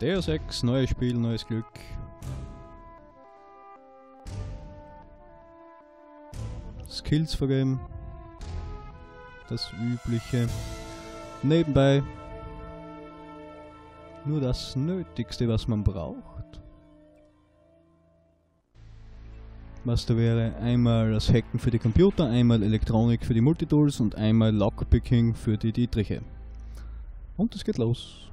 Deus Ex, neues Spiel, neues Glück. Skills vergeben. Das Übliche. Nebenbei nur das Nötigste, was man braucht. Was da wäre, einmal das Hacken für die Computer, einmal Elektronik für die Multitools und einmal Lockpicking für die Dietriche. Und es geht los.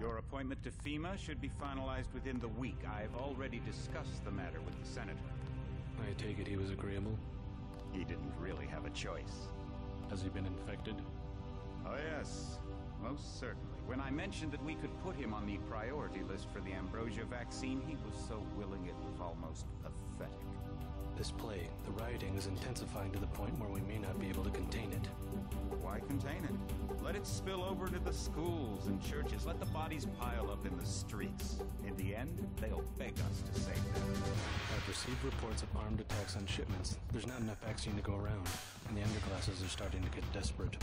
Your appointment to FEMA should be finalized within the week. I've already discussed the matter with the senator. I take it he was agreeable? He didn't really have a choice. Has he been infected? Oh yes, most certainly. When I mentioned that we could put him on the priority list for the ambrosia vaccine, he was so willing it was almost pathetic. This plague, the rioting is intensifying to the point where we may not be able to contain it. Why contain it? Let it spill over to the schools and churches. Let the bodies pile up in the streets. In the end, they'll beg us to save them. I've received reports of armed attacks on shipments. There's not enough vaccine to go around, and the underclasses are starting to get desperate.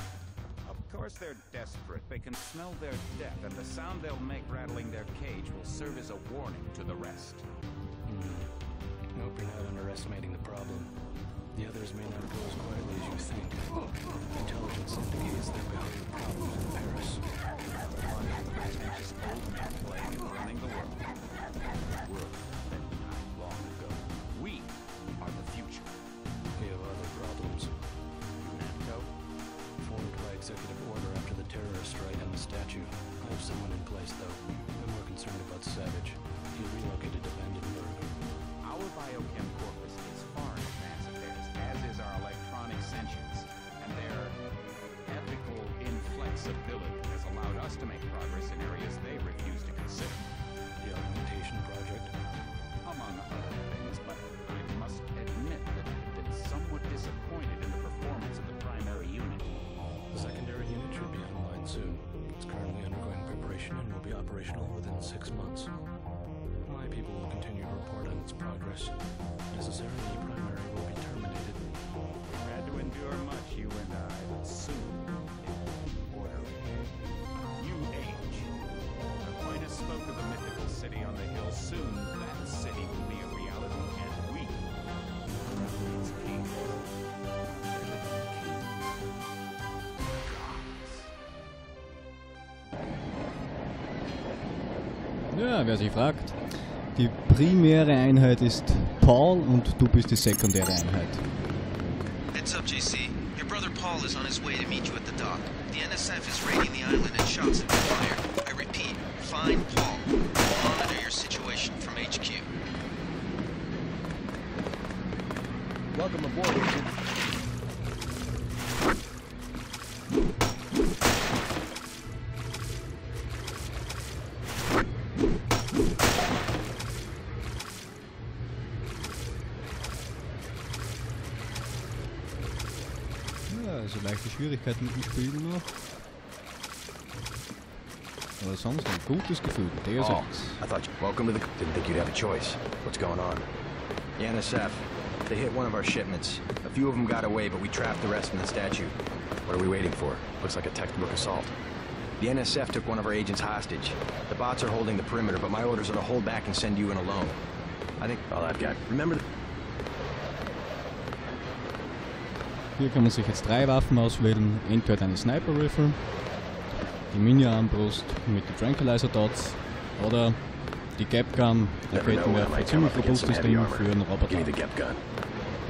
Of course they're desperate. They can smell their death, and the sound they'll make rattling their cage will serve as a warning to the rest. I hope you're not underestimating the problem. The others may not go as quietly as you think. Intelligence indicates they're behind the problem in Paris. Contagious old plague running the world. The world that died long ago. We are the future. We have other problems. NATO? Formed by executive order after the terrorist strike on the statue. I have someone in place, though. I'm more concerned about Savage. He relocated to Vandenberg. Our biochem corpus is far in advance of theirs, as is our electronic sentience, and their ethical inflexibility has allowed us to make progress in areas they refuse to consider. The augmentation project? Among other things, but I must admit that I've been somewhat disappointed in the performance of the primary unit. The secondary unit should be online soon. It's currently undergoing preparation and will be operational within 6 months. My people will continue to report on its progress. Necessarily, primary will be terminated. Had to endure much, you and I, but soon it will be orderly. New age. Aquinas spoke of the mythical city on the hill. Soon that city will be a reality, and we are its king. Ja, wer sich fragt. Die primäre Einheit ist Paul und du bist die sekundäre Einheit. Heads up, JC. Your brother Paul is on his way to meet you at the dock. The NSF is raiding the island and shots have been fired. I repeat, find Paul. Monitor your situation from HQ. Welcome aboard, Agent. Also leichte Schwierigkeiten mit dem Spiel noch. Aber sonst ein gutes Gefühl. Deus Ex. I thought you... Welcome to the... Didn't think you'd have a choice. What's going on? The NSF. They hit one of our shipments. A few of them got away, but we trapped the rest in the statue. What are we waiting for? Looks like a textbook assault. The NSF took one of our agents hostage. The bots are holding the perimeter, but my orders are to hold back and send you in alone. I think all I've got... Remember... Hier kann man sich jetzt 3 Waffen auswählen, entweder eine Sniper Rifle, die Mini-Armbrust mit den Tranquilizer Dots oder die Gap Gun, Raketenwerfer, ziemlich robustes Ding für einen Roboter. The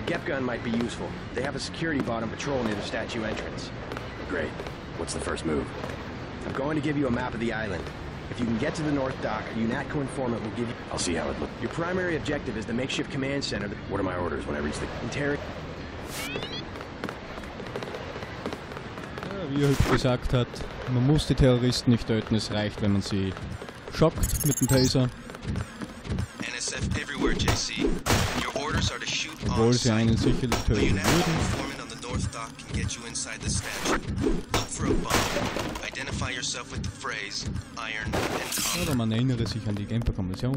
Gap Gun might be useful. They have a security bot on patrol near the statue entrance. Great. What's the first move? I'm going to give you a map of the island. If you can get to the North Dock, a UNATCO informant will give you... I'll see how it looks. Your primary objective is the makeshift command center. What are my orders when I reach the... Wie er hübsch gesagt hat, man muss die Terroristen nicht töten, es reicht, wenn man sie schockt mit dem Taser. NSF everywhere, JC. Your orders are to shoot Obwohl sie einen sicherlich töten würden. On the North Dock can get you inside the statue. Look for a bomb. Identify yourself with the phrase Iron and Hunger. Oder man erinnere sich an die Genfer Konvention.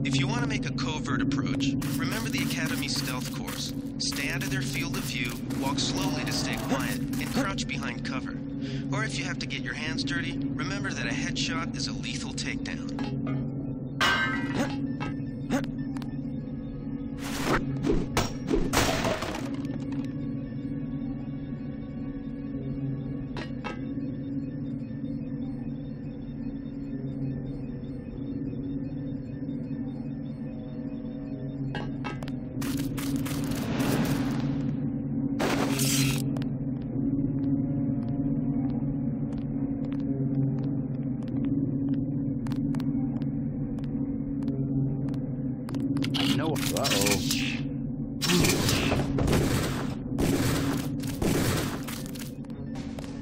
If you want to make a covert approach, remember the Academy stealth course. Stay out of their field of view, walk slowly to stay quiet, and crouch behind cover. Or if you have to get your hands dirty, remember that a headshot is a lethal takedown.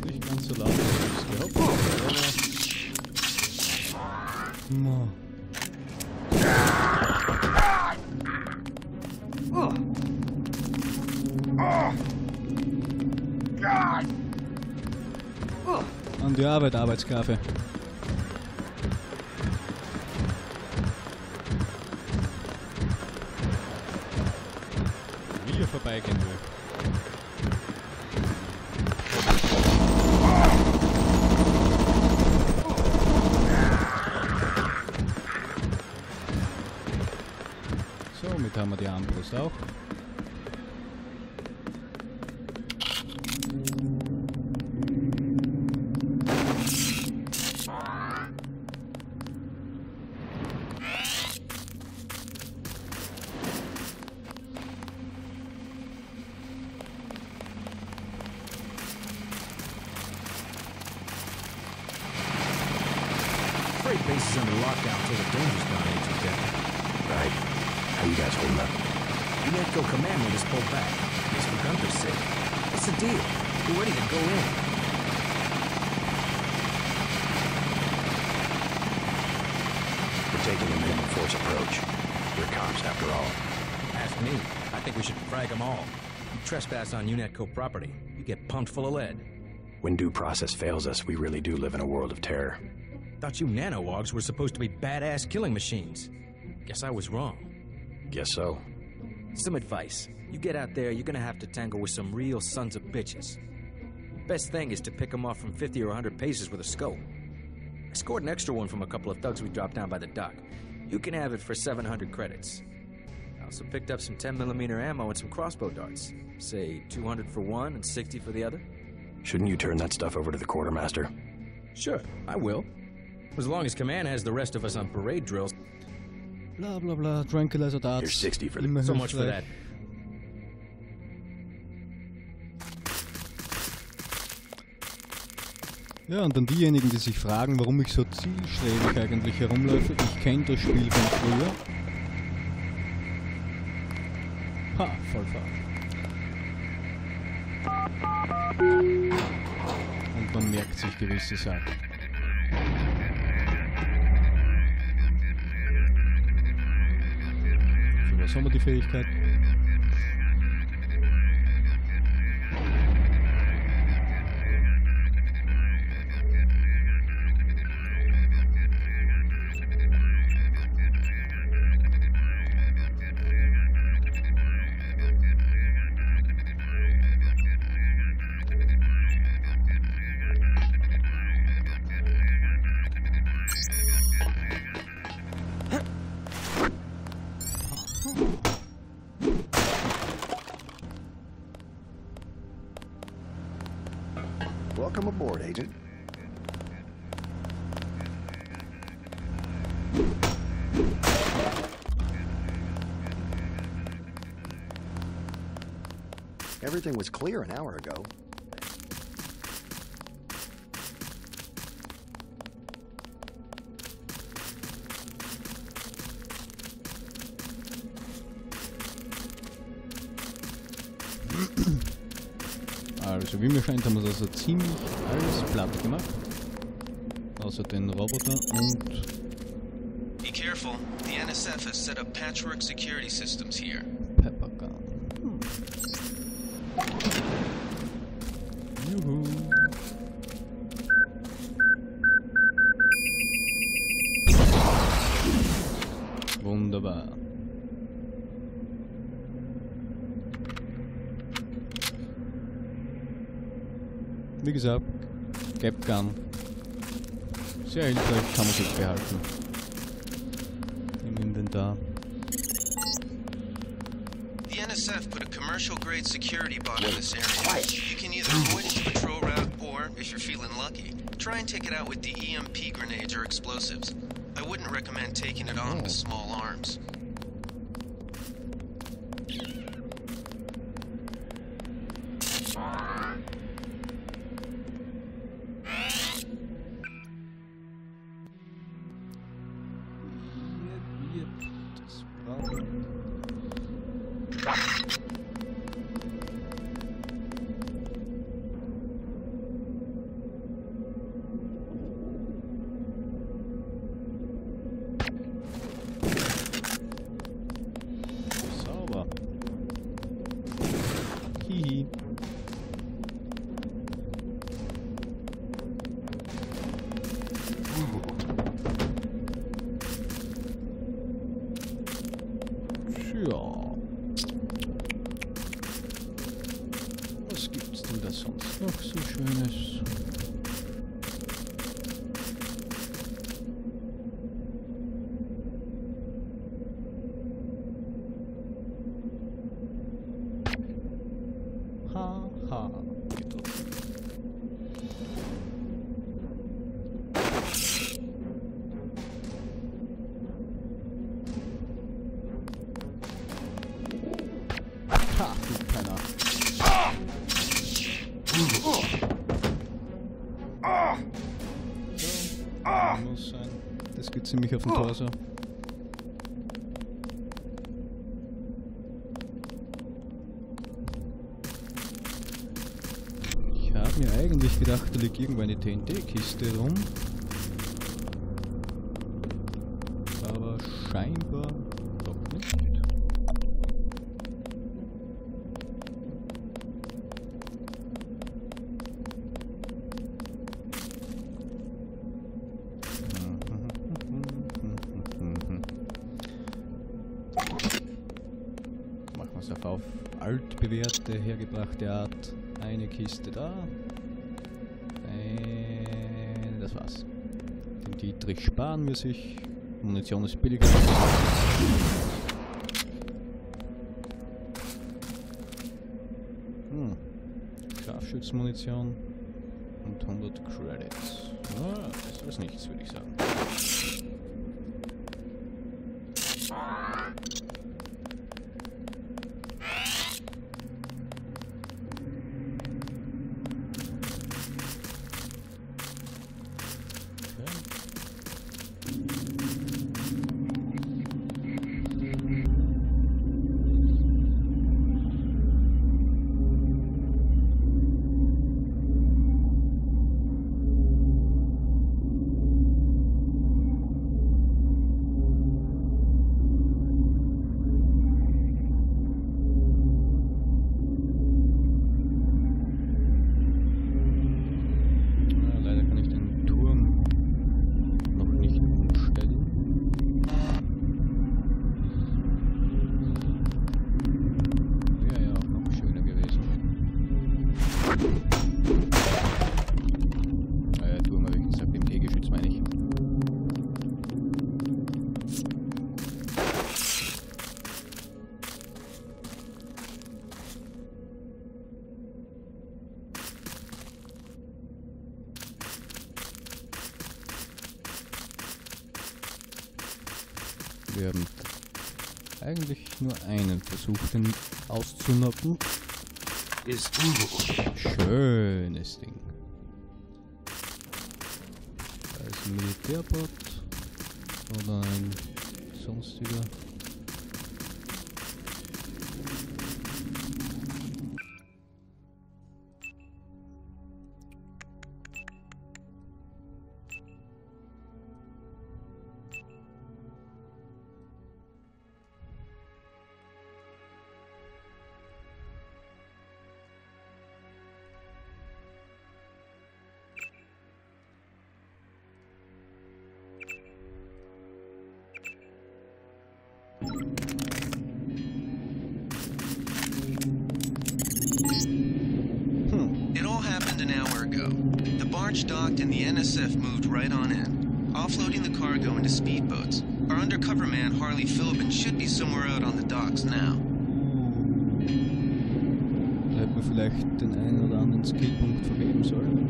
Nicht ganz so laut, wie ich es gehofft habe. An die Arbeit, Arbeitssklave. Wie hier vorbeigehen will. Somit haben wir die Armbrust auch. Freight base is under lockdown till the danger's gone into death. Right. How you guys holding up? UNETCO command made us pull back. It's for Gunther's sake. What's the deal? We're ready to go in. We're taking a minimum force approach. We're cops after all. Ask me. I think we should frag them all. You trespass on UNETCO property, you get pumped full of lead. When due process fails us, we really do live in a world of terror. Thought you nanowogs were supposed to be badass killing machines. Guess I was wrong. Guess so. Some advice. You get out there, you're gonna have to tangle with some real sons of bitches. Best thing is to pick them off from 50 or 100 paces with a scope. I scored an extra one from a couple of thugs we dropped down by the dock. You can have it for 700 credits. I also picked up some 10mm ammo and some crossbow darts. Say 200 for one and 60 for the other. Shouldn't you turn that stuff over to the quartermaster? Sure, I will. As long as command has the rest of us on parade drills. Bla bla bla, Tranquilizer Darts. Here's 60 for the... Immer So much for hilfreich. that. Ja, und dann diejenigen, die sich fragen, warum ich so zielstrebig eigentlich herumläufe. Ich kenne das Spiel von früher. Ha, voll falsch. Und man merkt sich gewisse Sachen. Für was haben wir die Fähigkeit? Welcome aboard, Agent. Everything was clear an hour ago. Also wie mir scheint, haben wir das so ziemlich alles platt gemacht. Außer den Roboter und... Be careful. The NSF has set up patchwork security systems here. Peppergun. Juhu. Wunderbar. Wie gesagt, Capgun. Sehr hilfreich, kann man sich behalten. Im Inventar. The NSF put a commercial-grade security bot in this area. You can either avoid its patrol route, or, if you're feeling lucky, try and take it out with the EMP grenades or explosives. I wouldn't recommend taking it on with small arms. Das braucht. Sauber. Hihi. Tja. Was gibt's denn da sonst noch so Schönes? Haha. Getroffen. Ha, du Penner. So, muss sein. Das geht ziemlich auf den Torso. Ich habe mir eigentlich gedacht, da liegt irgendwo eine TNT-Kiste rum. Aber scheinbar doch nicht. Machen wir es auf altbewährte, hergebrachte Art. Eine Kiste da. Das war's. Den Dietrich sparen wir sich. Munition ist billiger. Scharfschützenmunition und 100 Credits. Ah, das ist nichts, würde ich sagen. Wir haben eigentlich nur einen versucht, den auszunocken. Schönes Ding. Da ist ein Militärbot oder ein sonstiger. barge docked and the NSF moved right on in, offloading the cargo into speedboats. Our undercover man, Harley Philbin, should be somewhere out on the docks now. Da hätte man vielleicht den einen oder anderen Skillpunkt vergeben sollen.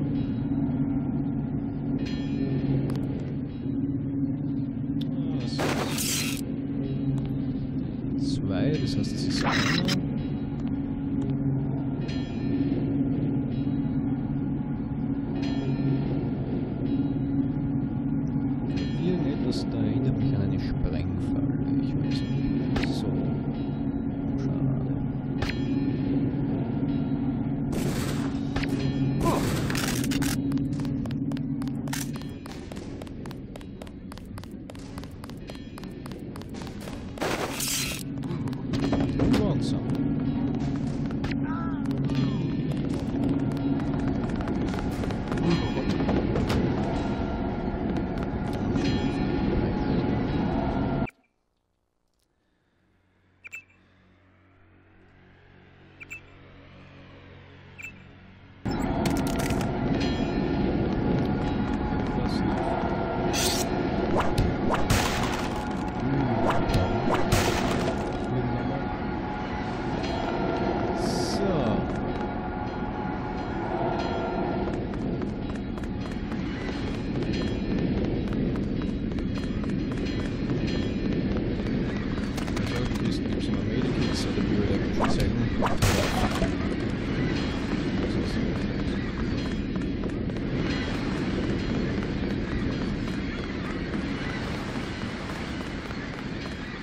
Zwei, das heißt, es ist einer. Irgendetwas da erinnert mich an eine Sprengfalle. Ich weiß nicht. So. Schade.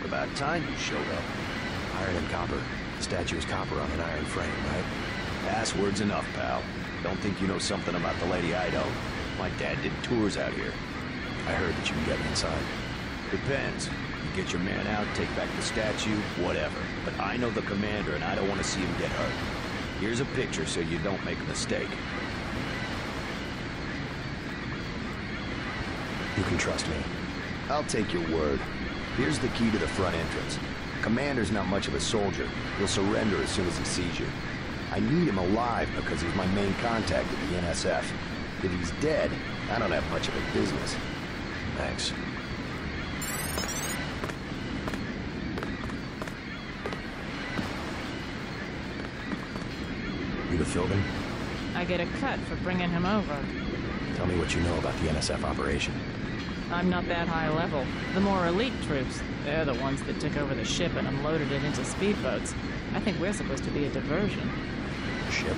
About time you showed up. Iron and copper. The statue is copper on an iron frame, right? Password's enough, pal. Don't think you know something about the lady I don't. My dad did tours out here. I heard that you can get inside. Depends. You get your man out, take back the statue, whatever. But I know the commander and I don't want to see him get hurt. Here's a picture so you don't make a mistake. You can trust me. I'll take your word. Here's the key to the front entrance. Commander's not much of a soldier. He'll surrender as soon as he sees you. I need him alive because he's my main contact at the NSF. If he's dead, I don't have much of a business. Thanks. You with Philbin? I get a cut for bringing him over. Tell me what you know about the NSF operation. I'm not that high level. The more elite troops, they're the ones that took over the ship and unloaded it into speedboats. I think we're supposed to be a diversion. Ship?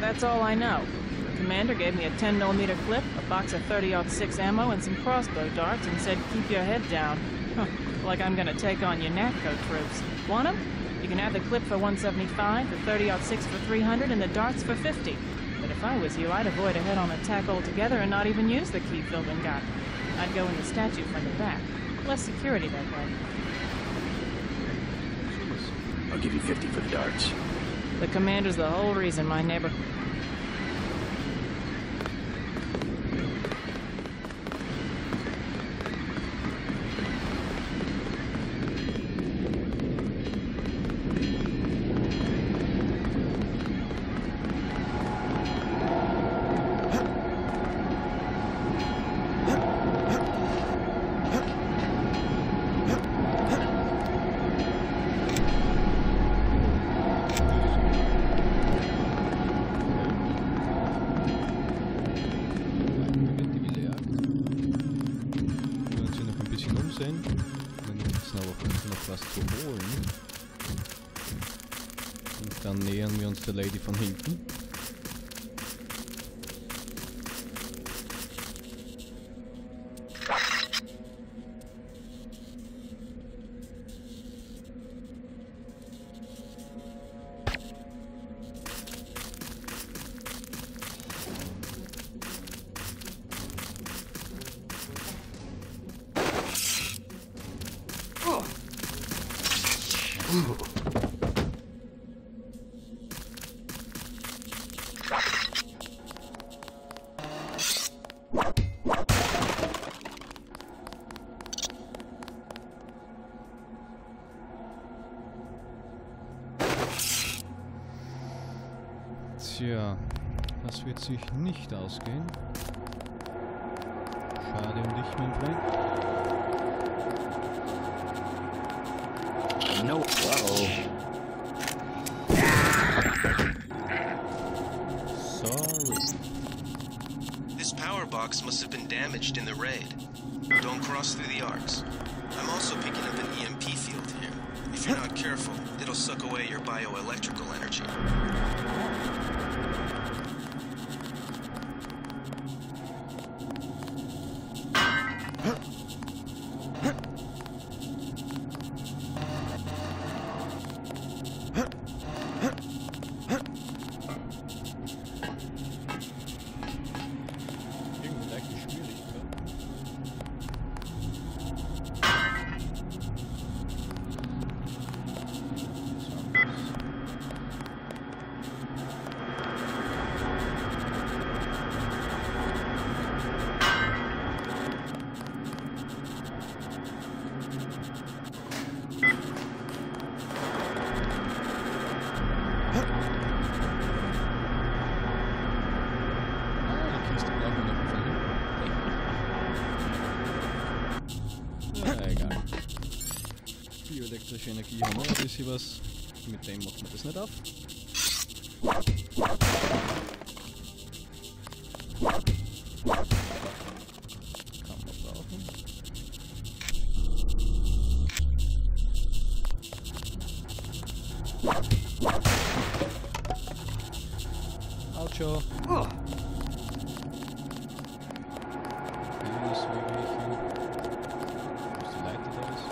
That's all I know. The commander gave me a 10mm clip, a box of 30-06 ammo, and some crossbow darts and said, keep your head down. Huh, like I'm gonna take on your NATCO troops. Want 'em? You can have the clip for 175, the 30-06 for 300, and the darts for 50. But if I was you, I'd avoid a head-on attack altogether and not even use the key Philbin got. I'd go in the statue from the back. Less security that way. I'll give you 50 for the darts. The commander's the whole reason my neighbor... Dann nähern wir uns der Lady von hinten. Tja, was wird sich nicht ausgehen. Schade um dich, mein Freund. No. Uh-oh. Sorry. This power box must have been damaged in the raid. Don't cross through the arcs. I'm also picking up an EMP field here. If you're not careful, it'll suck away your bioelectrical energy. Irgendwie leichte Schwierigkeit. Die Kiste brauchen wir noch ein bisschen. Ja, egal. Bioelektrische Energie haben wir ein bisschen was. Mit dem machen wir das nicht auf. Kann man brauchen. Autscho. Eines Wegwegchen. Wo ist die Leiter da ist?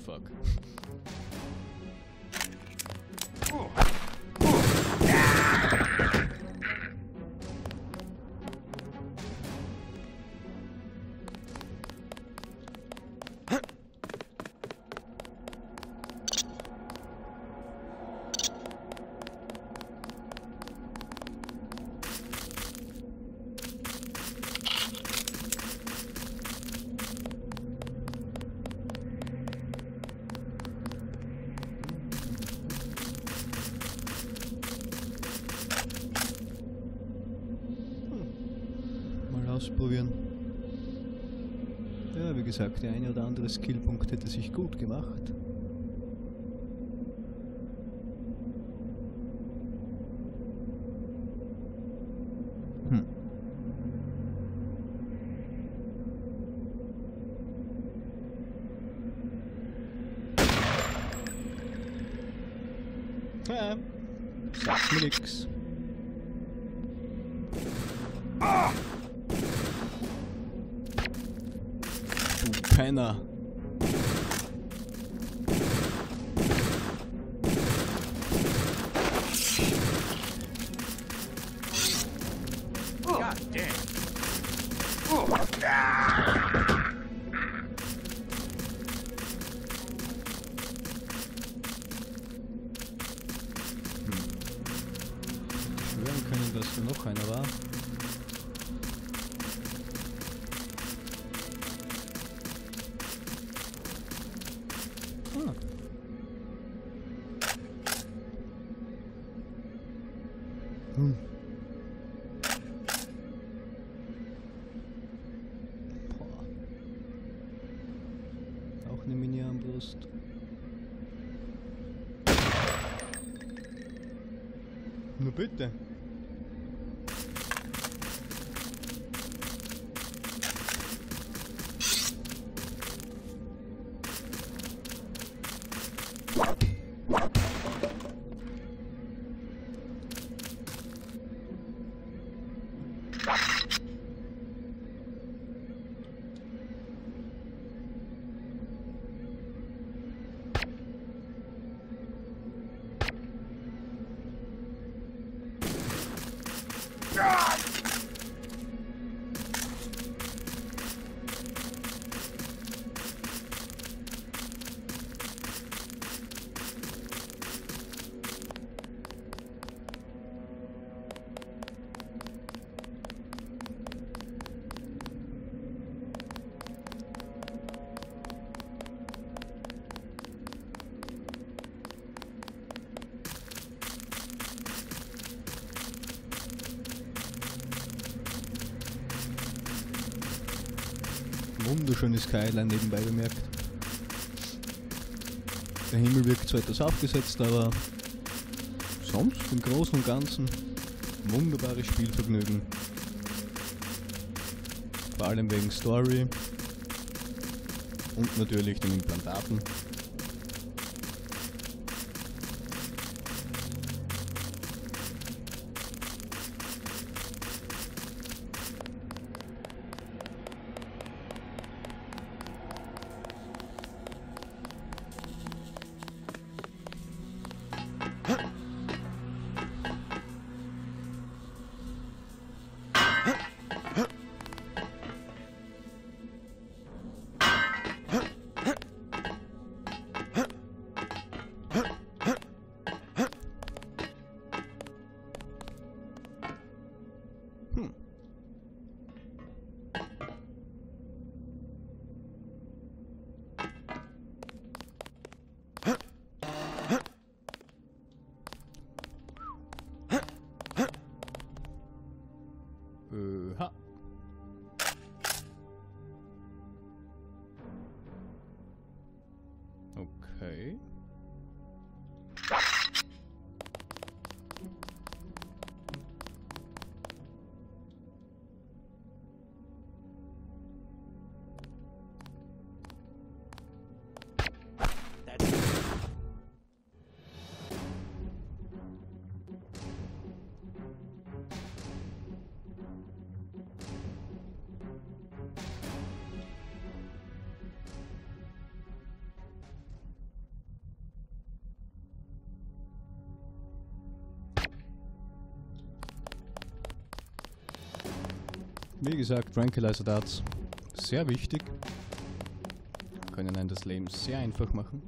Fuck. Ausprobieren. Ja, wie gesagt, der eine oder andere Skillpunkt hätte sich gut gemacht. Ja, sagt mir nix. Du Penner. God damn. Schwören können, dass da noch einer war. Auch eine Mini-Armbrust. Nur bitte. Wunderschönes Skyline nebenbei bemerkt. Der Himmel wirkt zwar etwas aufgesetzt, aber sonst im Großen und Ganzen wunderbares Spielvergnügen. Vor allem wegen Story und natürlich den Implantaten. Ha. Okay. Wie gesagt, Tranquilizer Darts sehr wichtig, können einem das Leben sehr einfach machen.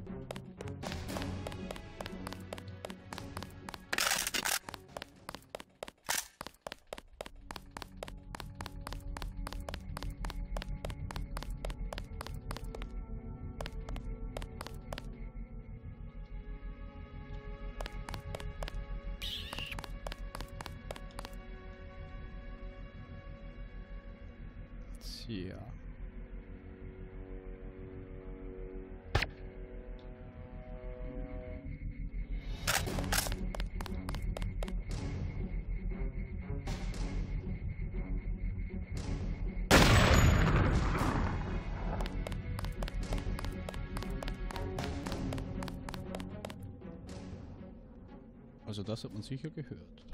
Tja. Also das hat man sicher gehört.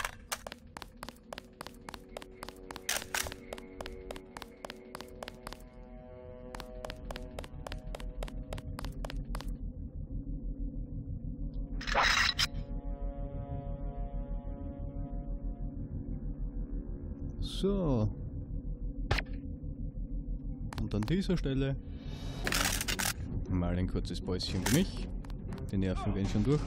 So. Und an dieser Stelle mal ein kurzes Päuschen für mich. Die Nerven gehen schon durch.